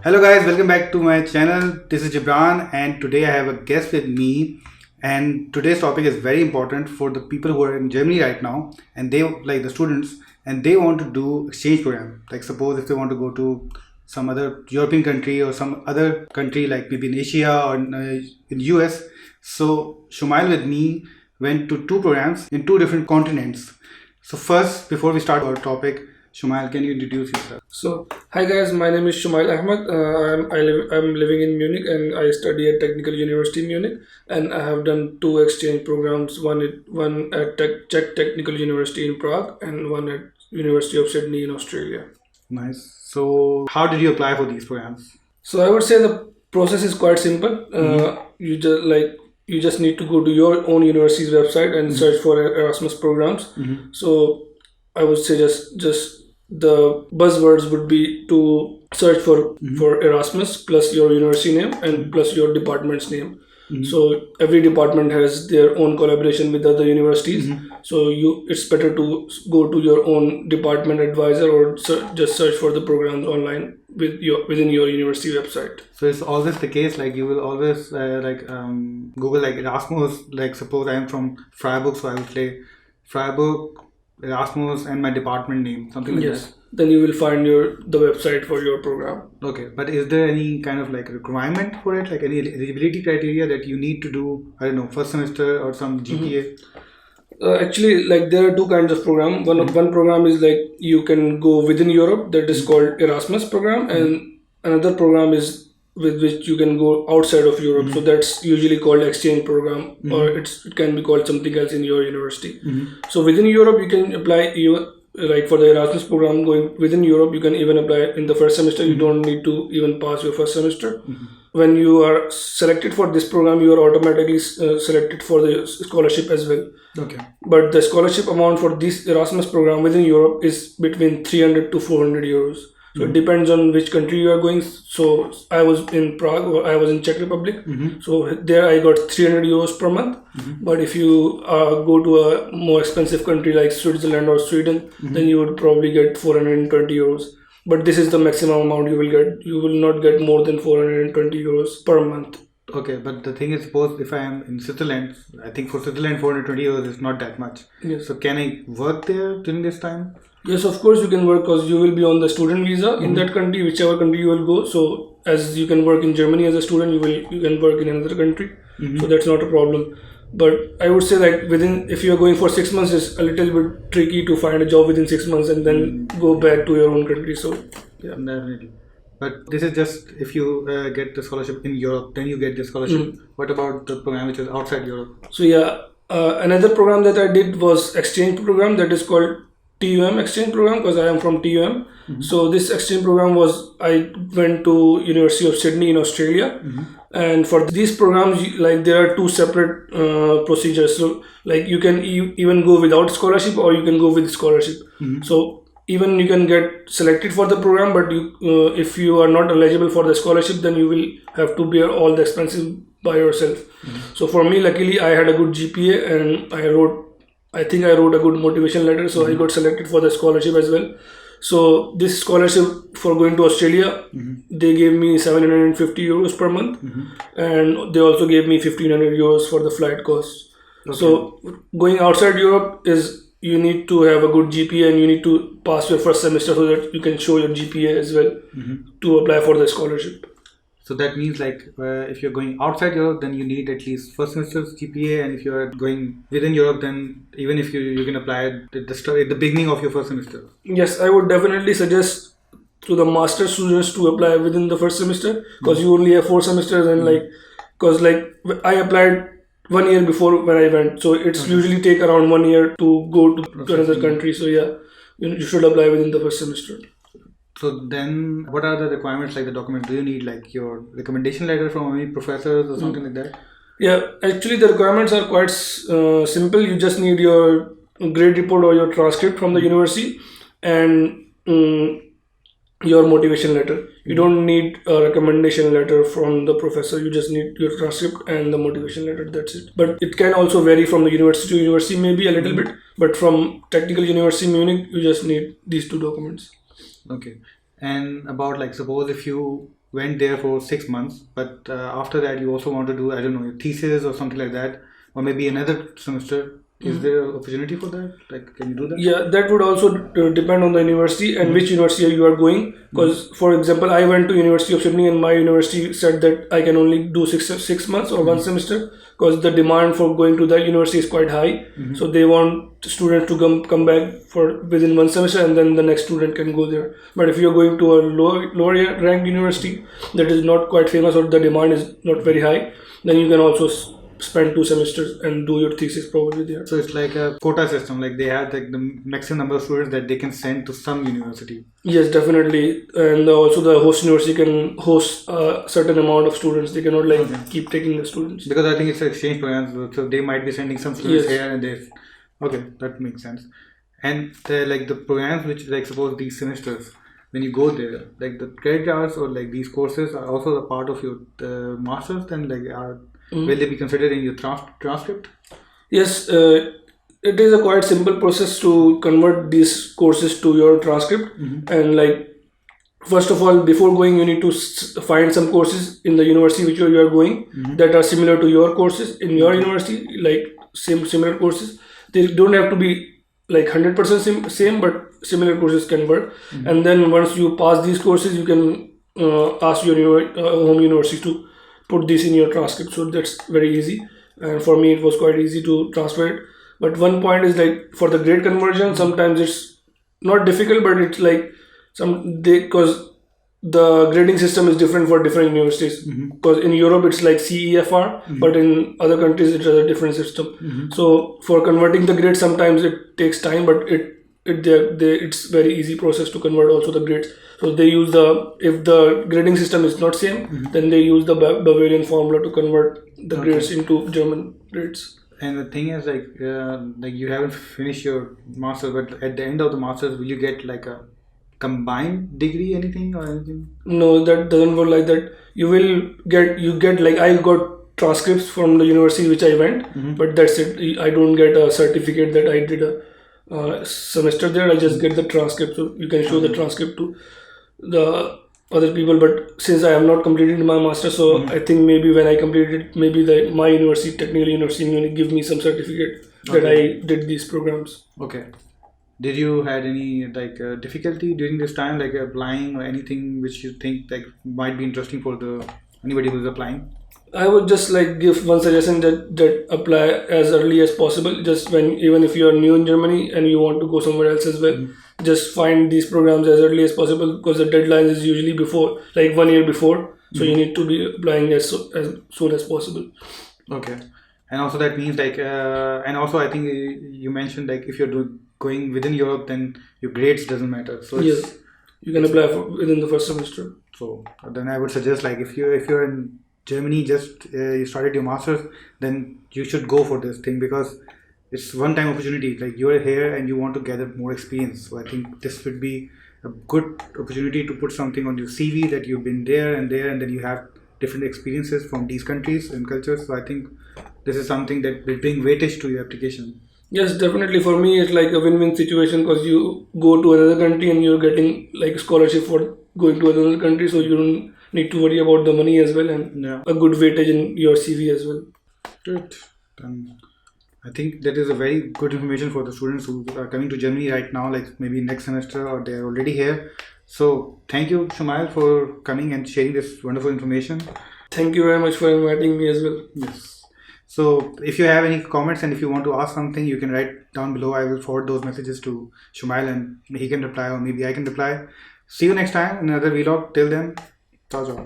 Hello guys, welcome back to my channel. This is Gibran and today I have a guest with me, and today's topic is very important for the people who are in Germany right now, and they like the students, and they want to do exchange program. Like suppose if they want to go to some other European country or some other country like maybe in Asia or in US. So Shumail with me went to two programs in two different continents. So first, before we start our topic, Shumail, can you introduce yourself? So, hi guys, my name is Shumail Ahmed. I'm living in Munich and I study at Technical University Munich, and I have done two exchange programs. One at Czech Technical University in Prague and one at University of Sydney in Australia. Nice. So, how did you apply for these programs? So I would say the process is quite simple. You just need to go to your own university's website and search for Erasmus programs. So I would say just the buzzwords would be to search for Erasmus plus your university name and plus your department's name. So every department has their own collaboration with other universities. So it's better to go to your own department advisor or just search for the programs online within your university website. So it's always the case, like you will always Google like Erasmus. Like suppose I am from Freiburg, so I will say Freiburg, Erasmus, and my department name, something like that. Then you will find the website for your program. Okay, but is there any kind of like requirement for it, like any eligibility criteria that you need to do? I don't know, first semester or some GPA. Actually, like there are two kinds of program. One program is like you can go within Europe, that is called Erasmus program, and another program is with which you can go outside of Europe. So that's usually called exchange program, or it can be called something else in your university. So within Europe, you can apply like for the Erasmus program going within Europe, you can even apply in the first semester. You don't need to even pass your first semester. When you are selected for this program, you are automatically selected for the scholarship as well. Okay. But the scholarship amount for this Erasmus program within Europe is between 300 to 400 euros. So it depends on which country you are going. So I was in Prague, or I was in Czech Republic. So there I got 300 euros per month. But if you go to a more expensive country like Switzerland or Sweden, then you would probably get 420 euros. But this is the maximum amount you will get. You will not get more than 420 euros per month. Okay, but the thing is, suppose if I am in Switzerland, I think for Switzerland 420 euros is not that much. Yes. So can I work there during this time? Yes, of course you can work, because you will be on the student visa in that country, whichever country you will go. So as you can work in Germany as a student, you can work in another country. So that's not a problem. But I would say like if you are going for 6 months, it's a little bit tricky to find a job within 6 months and then go back to your own country. So yeah, Definitely. But this is just if you get the scholarship in Europe, then you get the scholarship. What about the program which is outside Europe? So yeah, another program that I did was exchange program, that is called TUM exchange program, because I am from TUM. So this exchange program I went to University of Sydney in Australia, and for these programs, like there are two separate procedures. So like you can even go without scholarship or you can go with scholarship. So even you can get selected for the program, but if you are not eligible for the scholarship, then you will have to bear all the expenses by yourself. So for me, luckily I had a good GPA and I think I wrote a good motivation letter, so I got selected for the scholarship as well. So this scholarship for going to Australia, they gave me 750 euros per month, and they also gave me 1500 euros for the flight costs. Okay. So going outside Europe you need to have a good GPA and you need to pass your first semester so that you can show your GPA as well to apply for the scholarship. So that means like if you're going outside Europe, then you need at least first semester's GPA, and if you're going within Europe, then even if you can apply at the beginning of your first semester. Yes, I would definitely suggest to the master students to apply within the first semester, because you only have 4 semesters, and because I applied 1 year before when I went, so it's usually take around 1 year to go to another country. So yeah, you should apply within the first semester. So then, what are the requirements, like the documents? Do you need like your recommendation letter from any professors or something like that? Yeah, actually the requirements are quite simple. You just need your grade report or your transcript from the university and your motivation letter. You don't need a recommendation letter from the professor. You just need your transcript and the motivation letter. That's it. But it can also vary from the university to university, maybe a little bit. But from Technical University Munich, you just need these two documents. Okay. And about like suppose if you went there for 6 months, but after that you also want to do, I don't know, your thesis or something like that, or maybe another semester. Is there an opportunity for that? Like, can you do that? Yeah, that would also depend on the university and which university you are going. Because, for example, I went to University of Sydney, and my university said that I can only do 6 months or one semester, because the demand for going to that university is quite high. So they want students to come back for within one semester, and then the next student can go there. But if you're going to a lower ranked university that is not quite famous, or the demand is not very high, then you can also spend 2 semesters and do your thesis probably there. So it's like a quota system, like they have like the maximum number of students that they can send to some university. Yes, definitely. And also the host university can host a certain amount of students. They cannot keep taking the students. Because I think it's an exchange program, so they might be sending some students Yes. here and there. Okay, that makes sense. And the programs which, like, suppose these semesters, when you go there, like the credit hours or like these courses are also a part of your masters, then will they be considered in your transcript? Yes, it is a quite simple process to convert these courses to your transcript. And first of all, before going, you need to find some courses in the university which you are going that are similar to your courses in your university, like similar courses. They don't have to be like 100% same, but similar courses can work. And then once you pass these courses, you can ask your home university to put this in your transcript. So that's very easy, and for me it was quite easy to transfer it. But one point is, like, for the grade conversion, sometimes it's not difficult, but it's like because the grading system is different for different universities. Because in Europe it's like CEFR, but in other countries it's a different system. So for converting the grades, sometimes it takes time, but it's very easy process to convert also the grades. So they use if the grading system is not same, then they use the Bavarian formula to convert the grades into German grades. And the thing is, like you haven't finished your master's, but at the end of the master's, will you get like a combined degree, anything or anything? No, that doesn't work like that. You get like, I got transcripts from the university which I went, but that's it. I don't get a certificate that I did a semester there. I just get the transcript, so you can show the transcript to the other people. But since I have not completed my master, so I think maybe when I completed it, maybe my university, technical university, will give me some certificate that I did these programs. Okay. Did you had any difficulty during this time, like applying or anything which you think like might be interesting for anybody who's applying? I would just give one suggestion that apply as early as possible. Just even if you are new in Germany and you want to go somewhere else as well, just find these programs as early as possible, because the deadline is usually before, like 1 year before. So you need to be applying as soon as possible. Okay. And also that means and also I think you mentioned if you're going within Europe, then your grades doesn't matter. So yes, you can apply within the first semester. So then I would suggest, if you're in Germany, just you started your masters, then you should go for this thing, because it's one-time opportunity. Like, you're here and you want to gather more experience. So I think this would be a good opportunity to put something on your CV that you've been there, and then you have different experiences from these countries and cultures. So I think this is something that will bring weightage to your application. Yes, definitely. For me, it's like a win-win situation, because you go to another country and you're getting like a scholarship for going to another country, so you don't need to worry about the money as well, and a good weightage in your CV as well. Good. I think that is a very good information for the students who are coming to Germany right now, like maybe next semester, or they're already here. So thank you, Shumail, for coming and sharing this wonderful information. Thank you very much for inviting me as well. Yes. So if you have any comments and if you want to ask something, you can write down below. I will forward those messages to Shumail and he can reply, or maybe I can reply. See you next time in another vlog. Till then, ciao ciao.